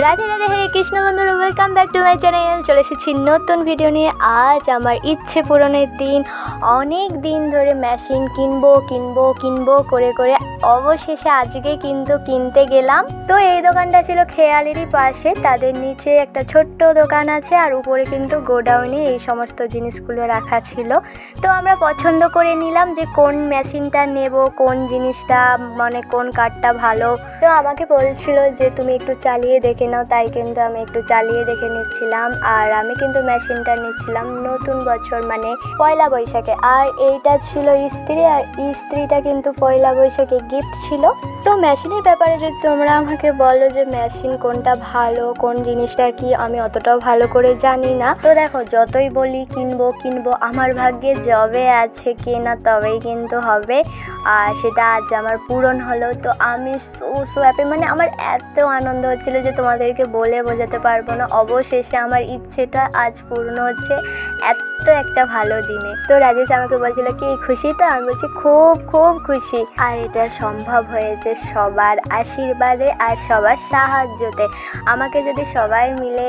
রাধে রাধে, হরে কৃষ্ণ বন্ধুরা, welcome back to my channel. চলে এসেছি নতুন ভিডিও নিয়ে। আজ আমার ইচ্ছে পূরণের দিন। অনেক দিন ধরে মেশিন কিনবো করে অবশেষে আজকে কিন্তু কিনতে গেলাম। তো এই দোকানটা ছিল খেয়ালেরই পাশে, তাদের নিচে একটা ছোট্ট দোকান আছে আর উপরে কিন্তু গোডাউনে এই সমস্ত জিনিসগুলো রাখা ছিল। তো আমরা পছন্দ করে নিলাম যে কোন মেশিনটা নেব, কোন জিনিসটা মানে কোন কাঠটা ভালো। তো আমাকে বলছিল যে তুমি একটু চালিয়ে দেখে নাও, তাই কিন্তু আমি একটু চালিয়ে দেখে নিচ্ছিলাম। আর আমি কিন্তু মেশিনটা নিচ্ছিলাম নতুন বছর মানে পয়লা বৈশাখে। আর এইটা ছিল ইস্ত্রি, আর ইস্ত্রিটা কিন্তু পয়লা বৈশাখে গিফট ছিল। তো মেশিনের ব্যাপারে যদি তোমরা আমাকে বলো যে মেশিন কোনটা ভালো, কোন জিনিসটা কি, আমি অতটাও ভালো করে জানি না। তো দেখো, যতই বলি কিনবো আমার ভাগ্যে যবে আছে কেনা তবেই কিন্তু হবে। আর সেটা আজ আমার পূরণ হলো। তো আমি সো হ্যাপি, মানে আমার এত আনন্দ হচ্ছিল যে তোমাদেরকে বলে বোঝাতে পারবো না। অবশেষে আমার ইচ্ছেটা আজ পূর্ণ হচ্ছে এত একটা ভালো দিনে। তো রাজেশ আমাকে বলছিল কি খুশি? তো আমি বলছি খুব খুব খুশি। আর এটা সম্ভব হয়েছে সবার আশীর্বাদে আর সবার সাহায্যতে। আমাকে যদি সবাই মিলে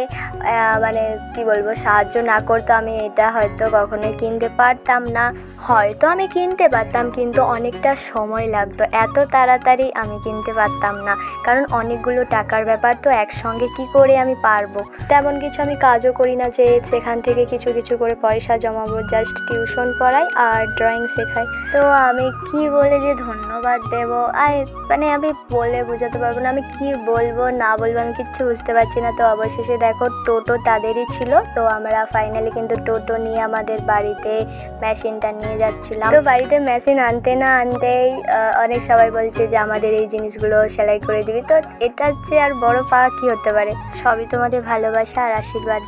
মানে কি বলবো সাহায্য না করতো, আমি এটা হয়তো কখনোই কিনতে পারতাম না। হয়তো আমি কিনতে পারতাম, কিন্তু অনেকটা সময় লাগতো, এত তাড়াতাড়ি আমি কিনতে পারতাম না। কারণ অনেকগুলো টাকার ব্যাপার, তো একসঙ্গে কি করে আমি পারবো। তেমন কিছু আমি কাজও করি না যে সেখান থেকে কিছু কিছু করে পয়সা জমাবো। জাস্ট টিউশন পড়াই আর ড্রয়িং শেখাই। তো আমি কি বলে যে ধন্যবাদ দেবো, আর মানে আমি বলে বোঝাতে পারবো না। আমি কি বলবো না বলবো আমি কিচ্ছু বুঝতে পারছি না। তো অবশেষে দেখো, টোটো তাদেরই ছিল। তো আমরা ফাইনালি কিন্তু টোটো নিয়ে আমাদের বাড়িতে মেশিনটা নিয়ে যাচ্ছিলাম। তো বাড়িতে মেশিন আনতে না আনতেই অনেক সবাই বলছে যে আমাদের এই জিনিসগুলো সেলাই করে দিবি। তো এটার চেয়ে আর বড় পাওয়া কি হতে পারে। সবই তোমাদের ভালোবাসা আর আশীর্বাদ।